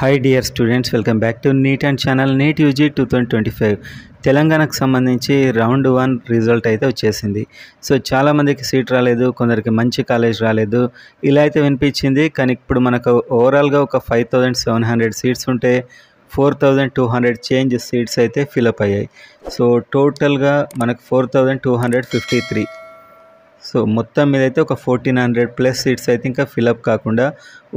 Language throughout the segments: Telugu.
Hi dear students, welcome back to NEET and channel. NEET UG 2025 తెలంగాణకు సంబంధించి రౌండ్ 1 రిజల్ట్ అయితే వచ్చేసింది. సో చాలామందికి సీట్ రాలేదు, కొందరికి మంచి కాలేజ్ రాలేదు, ఇలా అయితే వినిపించింది. కానీ ఇప్పుడు మనకు ఓవరాల్గా ఒక 5700 సీట్స్ ఉంటే 4200 చేంజ్ సీట్స్ అయితే ఫిలప్ అయ్యాయి. సో టోటల్గా మనకు 4253. సో మొత్తం మీద అయితే ఒక 1400+ సీట్స్ అయితే ఇంకా ఫిలప్ కాకుండా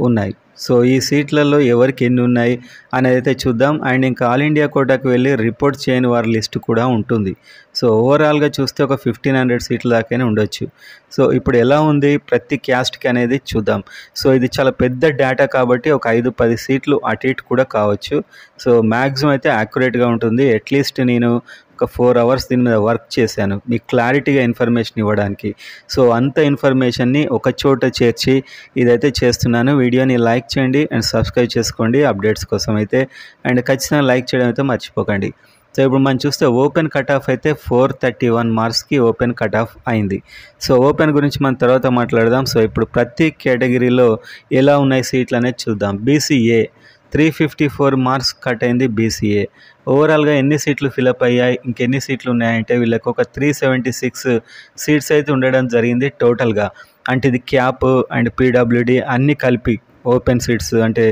ఉన్నాయి. సో ఈ సీట్లలో ఎవరికి ఎన్ని ఉన్నాయి అనేది అయితే చూద్దాం. అండ్ ఇంకా ఆల్ ఇండియా కోటాకు వెళ్ళి రిపోర్ట్ చేయని వారి లిస్ట్ కూడా ఉంటుంది. సో ఓవరాల్గా చూస్తే ఒక 1500 సీట్ల దాకానే ఉండొచ్చు. సో ఇప్పుడు ఎలా ఉంది ప్రతి క్యాస్ట్కి అనేది చూద్దాం. సో ఇది చాలా పెద్ద డేటా కాబట్టి ఒక 5-10 సీట్లు అటు ఇటు కూడా కావచ్చు. సో మ్యాక్సిమం అయితే యాక్యురేట్గా ఉంటుంది. అట్లీస్ట్ నేను ఒక 4 అవర్స్ దీని మీద వర్క్ చేశాను మీకు క్లారిటీగా ఇన్ఫర్మేషన్ ఇవ్వడానికి. సో అంత ఇన్ఫర్మేషన్ని ఒక చోట చేర్చి ఇదైతే చేస్తున్నాను. వీడియోని లైక్ చేయండి అండ్ సబ్స్క్రైబ్ చేసుకోండి అప్డేట్స్ కోసం అయితే. అండ్ ఖచ్చితంగా లైక్ చేయడం అయితే మర్చిపోకండి. సో ఇప్పుడు మనం చూస్తే ఓపెన్ కట్ ఆఫ్ అయితే 431 మార్క్స్కి ఓపెన్ కట్ ఆఫ్ అయింది. సో ఓపెన్ గురించి మనం తర్వాత మాట్లాడదాం. సో ఇప్పుడు ప్రతి కేటగిరీలో ఎలా ఉన్నాయి సీట్లు అనేది చూద్దాం. బీసీఏ 354 మార్క్స్ కట్ అయింది. బీసీఏ ఓవరాల్గా ఎన్ని సీట్లు ఫిలప్ అయ్యాయి, ఇంకెన్ని సీట్లు ఉన్నాయంటే వీళ్ళకి ఒక 376 సీట్స్ అయితే ఉండడం జరిగింది టోటల్గా. అంటే ఇది క్యాప్ అండ్ పీడబ్ల్యూడి అన్నీ కలిపి ఓపెన్ సీట్స్ అంటే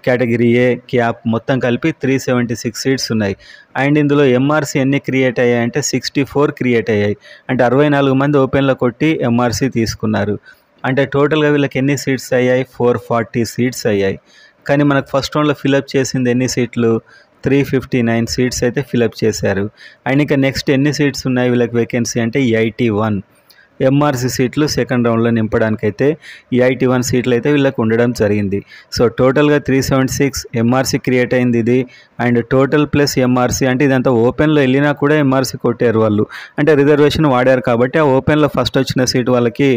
కేటగిరీ ఏ క్యాప్ మొత్తం కలిపి 376 సీట్స్ ఉన్నాయి. అండ్ ఇందులో ఎంఆర్సీ ఎన్ని క్రియేట్ అయ్యాయి అంటే 64 క్రియేట్ అయ్యాయి. అంటే 64 మంది ఓపెన్లో కొట్టి ఎంఆర్సీ తీసుకున్నారు. అంటే టోటల్గా వీళ్ళకి ఎన్ని సీట్స్ అయ్యాయి, 440 సీట్స్ అయ్యాయి. కానీ మనకు ఫస్ట్ రౌండ్లో ఫిలప్ చేసింది ఎన్ని సీట్లు, 359 సీట్స్ అయితే ఫిలప్ చేశారు. అండ్ ఇంకా నెక్స్ట్ ఎన్ని సీట్స్ ఉన్నాయి వీళ్ళకి వేకెన్సీ అంటే 81 ఎంఆర్సీ సీట్లు సెకండ్ రౌండ్లో నింపడానికైతే 81 సీట్లు అయితే వీళ్ళకి ఉండడం జరిగింది. సో టోటల్గా 376 ఎంఆర్సీ క్రియేట్ అయింది ఇది. అండ్ టోటల్ ప్లస్ ఎంఆర్సీ అంటే ఇదంతా ఓపెన్లో వెళ్ళినా కూడా ఎంఆర్సీ కొట్టారు వాళ్ళు, అంటే రిజర్వేషన్ వాడారు కాబట్టి ఆ ఓపెన్లో ఫస్ట్ వచ్చిన సీట్ వాళ్ళకి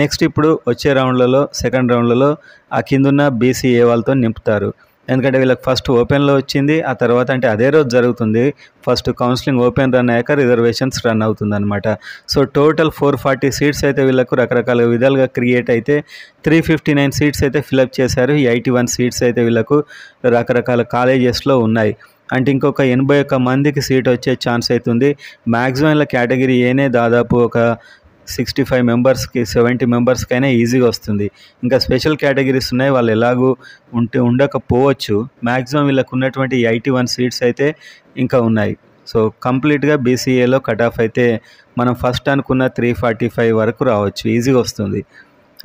నెక్స్ట్ ఇప్పుడు వచ్చే రౌండ్లలో సెకండ్ రౌండ్లలో ఆ కిందున్న బీసీఏ వాళ్ళతో నింపుతారు. ఎందుకంటే వీళ్ళకి ఫస్ట్ ఓపెన్లో వచ్చింది, ఆ తర్వాత అంటే అదే రోజు జరుగుతుంది. ఫస్ట్ కౌన్సిలింగ్ ఓపెన్ రన్ అయ్యాక రిజర్వేషన్స్ రన్ అవుతుంది అనమాట. సో టోటల్ 440 సీట్స్ అయితే వీళ్ళకు రకరకాల విధాలుగా క్రియేట్ అయితే 359 సీట్స్ అయితే ఫిలప్ చేశారు. 81 సీట్స్ అయితే వీళ్ళకు రకరకాల కాలేజెస్లో ఉన్నాయి. అంటే ఇంకొక 81 మందికి సీట్ వచ్చే ఛాన్స్ అవుతుంది. మ్యాక్సిమం ఇలా కేటగిరీ ఏనే దాదాపు ఒక 65 మెంబర్స్కి 70 మెంబర్స్కైనా ఈజీగా వస్తుంది. ఇంకా స్పెషల్ కేటగిరీస్ ఉన్నాయి, వాళ్ళు ఎలాగూ ఉండకపోవచ్చు. మ్యాక్సిమం వీళ్ళకు ఉన్నటువంటి 81 సీట్స్ అయితే ఇంకా ఉన్నాయి. సో కంప్లీట్గా బీసీఏలో కట్ ఆఫ్ అయితే మనం ఫస్ట్ అనుకున్న 345 వరకు రావచ్చు, ఈజీగా వస్తుంది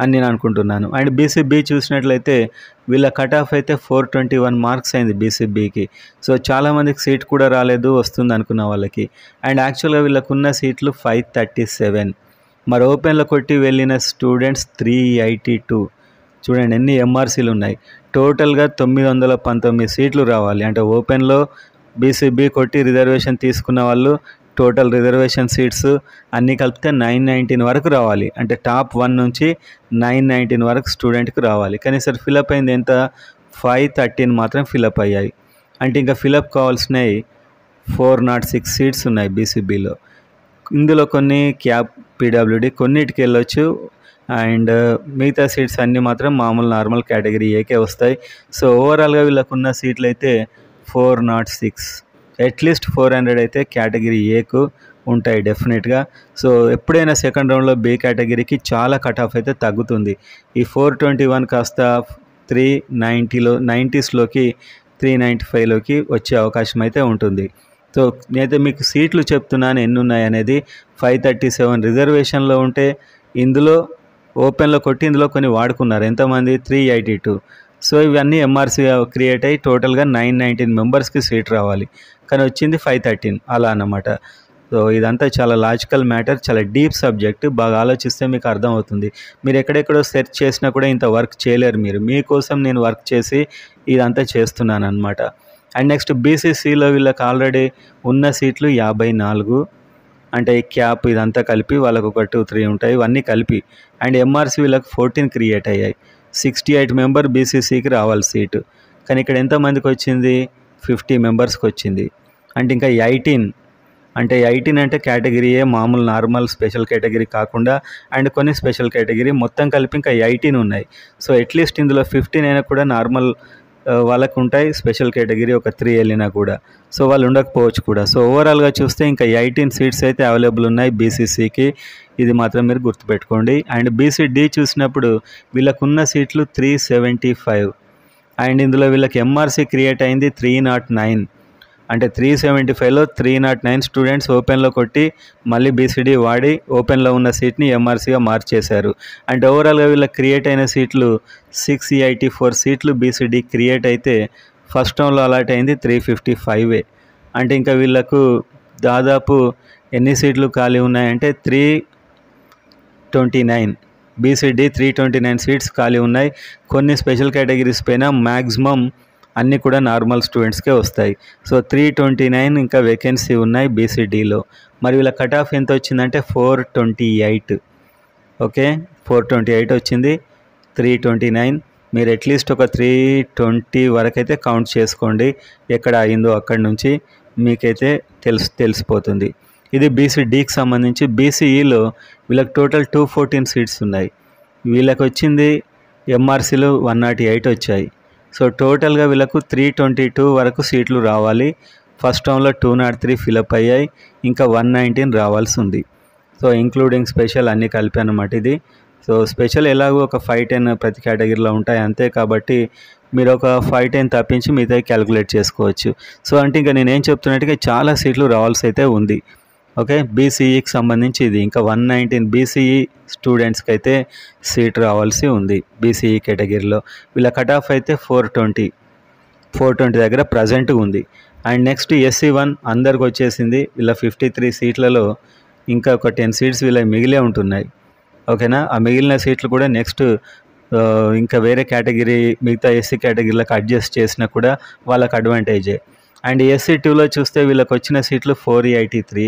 అని నేను అనుకుంటున్నాను. అండ్ బీసీబీ చూసినట్లయితే వీళ్ళ కట్ ఆఫ్ అయితే 421 మార్క్స్ అయింది బీసీబీకి. సో చాలామందికి సీట్ కూడా రాలేదు, వస్తుంది అనుకున్న వాళ్ళకి. అండ్ యాక్చువల్గా వీళ్ళకున్న సీట్లు 537. మరి ఓపెన్లో కొట్టి వెళ్ళిన స్టూడెంట్స్ 382. చూడండి ఎన్ని ఎంఆర్సీలు ఉన్నాయి. టోటల్గా 919 సీట్లు రావాలి. అంటే ఓపెన్లో బీసీబీ కొట్టి రిజర్వేషన్ తీసుకున్న వాళ్ళు టోటల్ రిజర్వేషన్ సీట్స్ అన్నీ కలిపితే 919 వరకు రావాలి. అంటే టాప్ 1 నుంచి 919 వరకు స్టూడెంట్కి రావాలి. కానీ సార్ ఫిలప్ అయింది ఎంత, 513 మాత్రం ఫిలప్ అయ్యాయి. అంటే ఇంకా ఫిలప్ కావాల్సినవి 406 సీట్స్ ఉన్నాయి బీసీబీలో. ఇందులో కొన్ని క్యాప్ పీడబ్ల్యూడి కొన్నిటికి వెళ్ళొచ్చు. అండ్ మిగతా సీట్స్ అన్నీ మాత్రం మామూలు నార్మల్ కేటగిరీ ఏకే వస్తాయి. సో ఓవరాల్గా వీళ్ళకున్న సీట్లు అయితే 406. అట్లీస్ట్ 400 అయితే కేటగిరీ ఏకు ఉంటాయి డెఫినెట్గా. సో ఎప్పుడైనా సెకండ్ రౌండ్లో బి కేటగిరీకి చాలా కట్ ఆఫ్ అయితే తగ్గుతుంది. ఈ 421 కాస్త 390లోకి 395లోకి వచ్చే అవకాశం అయితే ఉంటుంది. సో నేనైతే మీకు సీట్లు చెప్తున్నాను ఎన్ని ఉన్నాయి అనేది. 537 రిజర్వేషన్లో ఉంటే ఇందులో ఓపెన్లో కొట్టి ఇందులో కొన్ని వాడుకున్నారు. ఎంతమంది, 382. సో ఇవన్నీ ఎంఆర్సీ క్రియేట్ అయ్యి టోటల్గా 919 మెంబర్స్కి సీట్ రావాలి, కానీ వచ్చింది 513 అలా అన్నమాట. సో ఇదంతా చాలా లాజికల్ మ్యాటర్, చాలా డీప్ సబ్జెక్ట్. బాగా ఆలోచిస్తే మీకు అర్థమవుతుంది. మీరు ఎక్కడెక్కడో సెర్చ్ చేసినా కూడా ఇంత వర్క్ చేయలేరు మీరు. మీకోసం నేను వర్క్ చేసి ఇదంతా చేస్తున్నాను అనమాట. అండ్ నెక్స్ట్ బీసీసీలో వీళ్ళకి ఆల్రెడీ ఉన్న సీట్లు 54. అంటే క్యాప్ ఇదంతా కలిపి వాళ్ళకు ఒక 2-3 ఉంటాయి, ఇవన్నీ కలిపి. అండ్ ఎంఆర్సీ వీళ్ళకి 14 క్రియేట్ అయ్యాయి. 68 మెంబర్ బీసీసీకి రావాలి సీటు, కానీ ఇక్కడ ఎంతమందికి వచ్చింది, 50 మెంబర్స్కి వచ్చింది. అంటే ఇంకా 18 అంటే కేటగిరీ ఏ మామూలు నార్మల్ స్పెషల్ కేటగిరీ కాకుండా అండ్ కొన్ని స్పెషల్ కేటగిరీ మొత్తం కలిపి ఇంకా 18 ఉన్నాయి. సో అట్లీస్ట్ ఇందులో 15 అయినా కూడా నార్మల్ వాళ్ళకు ఉంటాయి, స్పెషల్ కేటగిరీ ఒక 3 వెళ్ళినా కూడా. సో వాళ్ళు ఉండకపోవచ్చు కూడా. సో ఓవరాల్గా చూస్తే ఇంకా 18 సీట్స్ అయితే అవైలబుల్ ఉన్నాయి బీసీసీకి. ఇది మాత్రం మీరు గుర్తుపెట్టుకోండి. అండ్ బీసీడీ చూసినప్పుడు వీళ్ళకున్న సీట్లు 375 అండ్ ఇందులో వీళ్ళకి ఎంఆర్సీ క్రియేట్ అయింది 309. అంటే 375లో 309 స్టూడెంట్స్ ఓపెన్లో కొట్టి మళ్ళీ బీసీడీ వాడి ఓపెన్లో ఉన్న సీట్ని ఎంఆర్సీగా మార్చేశారు. అండ్ ఓవరాల్గా వీళ్ళకి క్రియేట్ అయిన సీట్లు 684 సీట్లు బీసీడీ క్రియేట్ అయితే ఫస్ట్ రౌండ్లో అలాట్ అయింది 355. అంటే ఇంకా వీళ్ళకు దాదాపు ఎన్ని సీట్లు ఖాళీ ఉన్నాయంటే 329. బీసీడీ 329 సీట్స్ ఖాళీ ఉన్నాయి. కొన్ని స్పెషల్ కేటగిరీస్ పైన మ్యాక్సిమం అన్నీ కూడా నార్మల్ స్టూడెంట్స్కే వస్తాయి. సో 329 ఇంకా వేకెన్సీ ఉన్నాయి బీసీడీలో. మరి వీళ్ళ కట్ ఆఫ్ ఎంత వచ్చిందంటే 428. ఓకే, 428 వచ్చింది. 329 మీరు అట్లీస్ట్ ఒక 320 వరకు అయితే కౌంట్ చేసుకోండి. ఎక్కడ అయిందో అక్కడి నుంచి మీకైతే తెలిసిపోతుంది. ఇది బీసీడీకి సంబంధించి. బీసీఈలో వీళ్ళకి టోటల్ 214 సీట్స్ ఉన్నాయి. వీళ్ళకి వచ్చింది ఎంఆర్సీలు 108 వచ్చాయి. సో టోటల్గా వీళ్ళకు 322 వరకు సీట్లు రావాలి. ఫస్ట్ రౌండ్లో 203 ఫిలప్ అయ్యాయి, ఇంకా 119 రావాల్సి ఉంది. సో ఇంక్లూడింగ్ స్పెషల్ అన్నీ కలిపి అన్నమాట ఇది. సో స్పెషల్ ఎలాగో ఒక 5-10 ప్రతి కేటగిరీలో ఉంటాయి అంతే, కాబట్టి మీరు ఒక 5-10 తప్పించి మిగతా క్యాలిక్యులేట్ చేసుకోవచ్చు. సో అంటే ఇంకా నేనేం చెప్తున్నట్టుగా చాలా సీట్లు రావాల్సి అయితే ఉంది. ఓకే, బీసీఈకి సంబంధించి ఇది ఇంకా 119 బీసీఈ స్టూడెంట్స్కి అయితే సీట్ రావాల్సి ఉంది బీసీఈ కేటగిరీలో. వీళ్ళ కట్ ఆఫ్ అయితే 420 దగ్గర ప్రజెంట్గా ఉంది. అండ్ నెక్స్ట్ SC1 అందరికి వచ్చేసింది. వీళ్ళ 53 సీట్లలో ఇంకా ఒక 10 సీట్స్ వీళ్ళ మిగిలే ఉంటున్నాయి. ఓకేనా, ఆ మిగిలిన సీట్లు కూడా నెక్స్ట్ ఇంకా వేరే కేటగిరీ మిగతా ఎస్సీ కేటగిరీలకు అడ్జస్ట్ చేసినా కూడా వాళ్ళకి అడ్వాంటేజే. అండ్ SC2లో చూస్తే వీళ్ళకి వచ్చిన సీట్లు 483,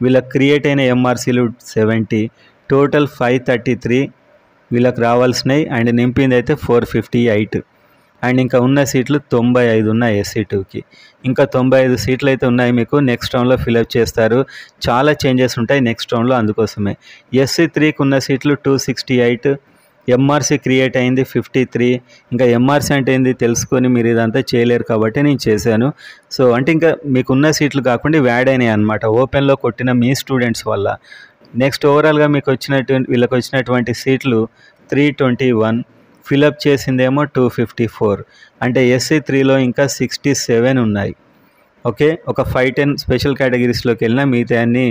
వీళ్ళకి క్రియేట్ అయిన ఎంఆర్సీలు 70, టోటల్ 533 వీళ్ళకి రావాల్సినవి. అండ్ నింపింది అయితే 458. అండ్ ఇంకా ఉన్న సీట్లు 95 ఉన్నాయి SC2కి. ఇంకా 95 సీట్లు అయితే ఉన్నాయి మీకు. నెక్స్ట్ రౌండ్లో ఫిలప్ చేస్తారు. చాలా చేంజెస్ ఉంటాయి నెక్స్ట్ రౌండ్లో, అందుకోసమే. SC3కి ఉన్న సీట్లు 268, ఎంఆర్సీ క్రియేట్ అయింది 53. ఇంకా ఎంఆర్సీ అంటే ఏంది తెలుసుకొని మీరు ఇదంతా చేయలేరు కాబట్టి నేను చేశాను. సో అంటే ఇంకా మీకున్న సీట్లు కాకుండా యాడ్ అయినాయి అనమాట ఓపెన్లో కొట్టిన మీ స్టూడెంట్స్ వల్ల. నెక్స్ట్ ఓవరాల్గా మీకు వీళ్ళకి వచ్చినటువంటి సీట్లు 321, ఫిలప్ చేసిందేమో 254. అంటే SC3లో ఇంకా 67 ఉన్నాయి. ఓకే, ఒక 5-10 స్పెషల్ కేటగిరీస్లోకి వెళ్ళినా మిగతా అన్ని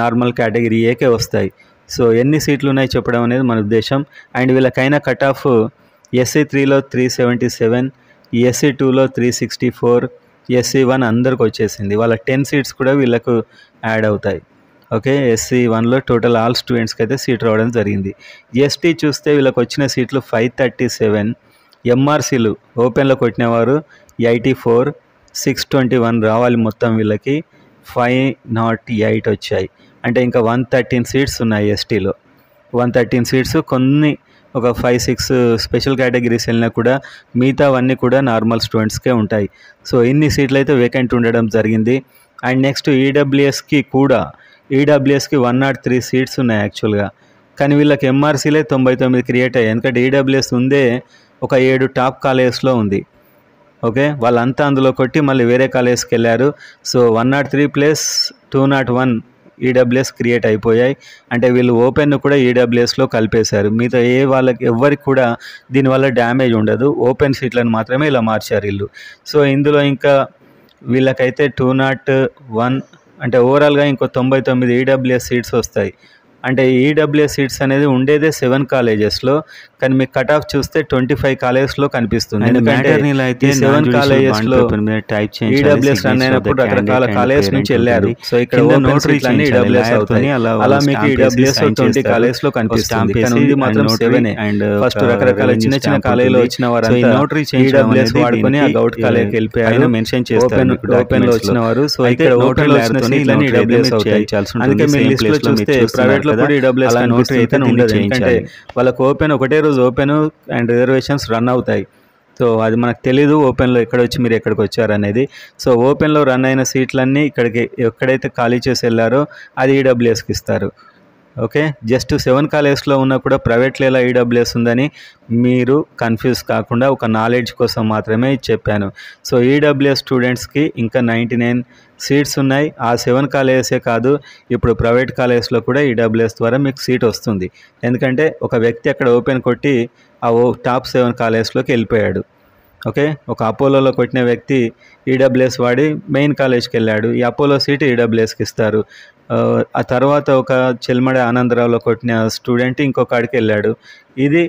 నార్మల్ కేటగిరీ ఏకే వస్తాయి. సో ఎన్ని సీట్లు ఉన్నాయి చెప్పడం అనేది మన ఉద్దేశం. అండ్ వీళ్ళకైనా కట్ ఆఫ్ SC3లో 377, SC2లో 364, SC1 అందరికి వచ్చేసింది. వాళ్ళ 10 సీట్స్ కూడా వీళ్ళకు యాడ్ అవుతాయి. ఓకే, SC1లో టోటల్ ఆల్ స్టూడెంట్స్కి అయితే సీట్ రావడం జరిగింది. ST చూస్తే వీళ్ళకి వచ్చిన సీట్లు 537, ఎంఆర్సీలు ఓపెన్లో కొట్టినవారు 84, 621 రావాలి మొత్తం వీళ్ళకి 508 వచ్చాయి. అంటే ఇంకా 113 సీట్స్ ఉన్నాయి STలో. 113 సీట్స్, కొన్ని ఒక 5-6 స్పెషల్ కేటగిరీస్ వెళ్ళినా కూడా మిగతావన్నీ కూడా నార్మల్ స్టూడెంట్స్కే ఉంటాయి. సో ఇన్ని సీట్లు అయితే వేకెంట్ ఉండడం జరిగింది. అండ్ నెక్స్ట్ ఈడబ్ల్యూఎస్కి 103 సీట్స్ ఉన్నాయి యాక్చువల్గా. కానీ వీళ్ళకి ఎంఆర్సీలే 99 క్రియేట్ అయ్యాయి. ఎందుకంటే ఈడబ్ల్యూఎస్ ఉందే ఒక 7 టాప్ కాలేజెస్లో ఉంది. ఓకే, వాళ్ళంతా అందులో కొట్టి మళ్ళీ వేరే కాలేజ్కి వెళ్ళారు. సో 103 ప్లస్ 201 ఈడబ్ల్యూఎస్ క్రియేట్ అయిపోయాయి. అంటే వీళ్ళు ఓపెన్ కూడా ఈడబ్ల్యూఎస్లో కలిపేశారు. మిగతా ఎవరికి కూడా దీనివల్ల డ్యామేజ్ ఉండదు. ఓపెన్ సీట్లను మాత్రమే ఇలా మార్చారు వీళ్ళు. సో ఇందులో ఇంకా వీళ్ళకైతే 201 అంటే ఓవరాల్గా ఇంకో 99 ఈడబ్ల్యూఎస్ సీట్స్ వస్తాయి. అంటే ఈడబ్ల్యూఎస్ సీట్స్ అనేది ఉండేదే 7 కాలేజెస్లో, కానీ మీకు కట్ ఆఫ్ చూస్తే 25 కాలేజెస్లో కనిపిస్తుంది. ఎందుకంటే 7 కాలేజెస్లో ఈడబ్ల్యూఎస్ రన్ అయినప్పుడు రకరకాల కాలేజెస్ నుంచి వెళ్ళారు. సో ఇక్కడ నోటరీస్ అన్ని ఈడబ్ల్యూఎస్ అవుతాయి. అలా మీకు ఈడబ్ల్యూఎస్ 20 కాలేజెస్లో కనిపిస్తుంది. కానీ ఉంది మాత్రం 7. అండ్ ఫస్ట్ రకరకాల చిన్న చిన్న కాలేజీలో వచ్చిన వారంతా ఈడబ్ల్యూఎస్ వాడుకొని ఆ గౌట్ కాలేజీకి వెళ్ళిపోయారు మెన్షన్ చేస్తారు. ఓపెన్ లో వచ్చిన వారు. సో ఇక్కడ ఓపెన్ లో వచ్చిన సీట్లన్నీ ఈడబ్ల్యూఎస్ అవుతాయి. అందుకే మీరు లిస్ట్ లో చూస్తే ప్రైవేట్ ఈడబ్ల్యూఎస్ నోటరీ అయితే ఉండదు. ఎందుకంటే వాళ్ళకి ఓపెన్ ఒకటే రోజు ఓపెన్ అండ్ రిజర్వేషన్స్ రన్ అవుతాయి. సో అది మనకు తెలీదు ఓపెన్లో మీరు ఎక్కడికి వచ్చారు అనేది. సో ఓపెన్లో రన్ అయిన సీట్లన్నీ ఎక్కడైతే ఖాళీ చేసి వెళ్ళారో అది ఈడబ్ల్యూఎస్కి ఇస్తారు. ఓకే, జస్ట్ 7 కాలేజెస్లో ఉన్నా కూడా ప్రైవేట్లో ఎలా ఈడబ్ల్యూఎస్ ఉందని మీరు కన్ఫ్యూజ్ కాకుండా ఒక నాలెడ్జ్ కోసం మాత్రమే చెప్పాను. సో ఈడబ్ల్యూఎస్ స్టూడెంట్స్కి ఇంకా 99 సీట్స్ ఉన్నాయి. ఆ 7 కాలేజెసే కాదు, ఇప్పుడు ప్రైవేట్ కాలేజెస్లో కూడా ఈడబ్ల్యూఎస్ ద్వారా మీకు సీట్ వస్తుంది. ఎందుకంటే ఒక వ్యక్తి అక్కడ ఓపెన్ కొట్టి ఆ టాప్ 7 కాలేజెస్లోకి వెళ్ళిపోయాడు. ఓకే, ఒక అపోలోలో కొట్టిన వ్యక్తి ఈడబ్ల్యూఎస్ వాడి మెయిన్ కాలేజ్కి వెళ్ళాడు. ఈ అపోలో సీట్ ఈడబ్ల్యూఎస్కి ఇస్తారు. ఆ తర్వాత ఒక చెల్మడి ఆనందరావులో కొట్టిన స్టూడెంట్ ఇంకొకడికి వెళ్ళాడు, ఇది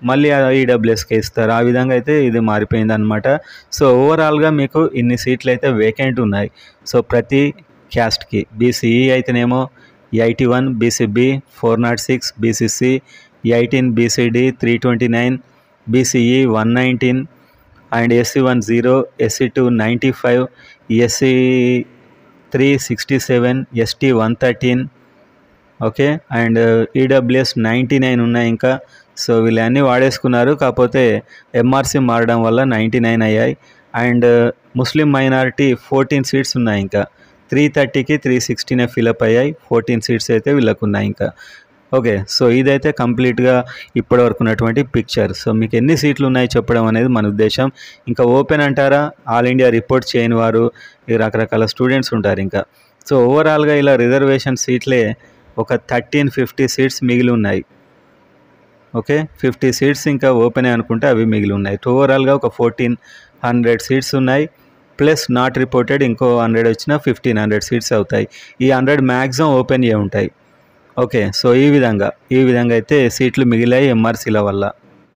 మళ్ళీ ఈడబ్ల్యూఎస్కి ఇస్తారు. ఆ విధంగా అయితే ఇది మారిపోయింది అనమాట. సో ఓవరాల్గా మీకు ఇన్ని సీట్లు అయితే వేకెంట్ ఉన్నాయి. సో ప్రతి క్యాస్ట్కి బీసీఈ అయితేనేమో 81, BCB 406, BCC 18, BCD 329, BCE 119 and SC1 0, SC2 95, SC3 67, ST 113. Okay, and EWS 99 ఉన్నాయి ఇంకా. సో వీళ్ళన్నీ వాడేసుకున్నారు, కాకపోతే ఎంఆర్సీ మారడం వల్ల 99 అయ్యాయి. అండ్ ముస్లిం మైనారిటీ 14 సీట్స్ ఉన్నాయి ఇంకా. 330కి 316 ఫిలప్ అయ్యాయి. 14 సీట్స్ అయితే వీళ్ళకు ఉన్నాయి ఇంకా. ఓకే, సో ఇదైతే కంప్లీట్గా ఇప్పటివరకు ఉన్నటువంటి పిక్చర్. సో మీకు ఎన్ని సీట్లు ఉన్నాయి చెప్పడం అనేది మన ఉద్దేశం. ఇంకా ఓపెన్ అంటారా, ఆల్ ఇండియా రిపోర్ట్ చేయని వారు రకరకాల స్టూడెంట్స్ ఉంటారు ఇంకా. సో ఓవరాల్గా ఇలా రిజర్వేషన్ సీట్లే ఒక 1350 సీట్స్ మిగిలి ఉన్నాయి. ఓకే, 50 సీట్స్ ఇంకా ఓపెనే అనుకుంటే అవి మిగిలి ఉన్నాయి. ఓవరాల్గా ఒక 1400 సీట్స్ ఉన్నాయి. ప్లస్ నాట్ రిపోర్టెడ్ ఇంకో 100 వచ్చినా 1500 సీట్స్ అవుతాయి. ఈ 100 మ్యాక్సిమం ఓపెన్ ఉంటాయి. ఓకే, సో ఈ విధంగా అయితే సీట్లు మిగిలాయి ఎంఆర్సీల వల్ల.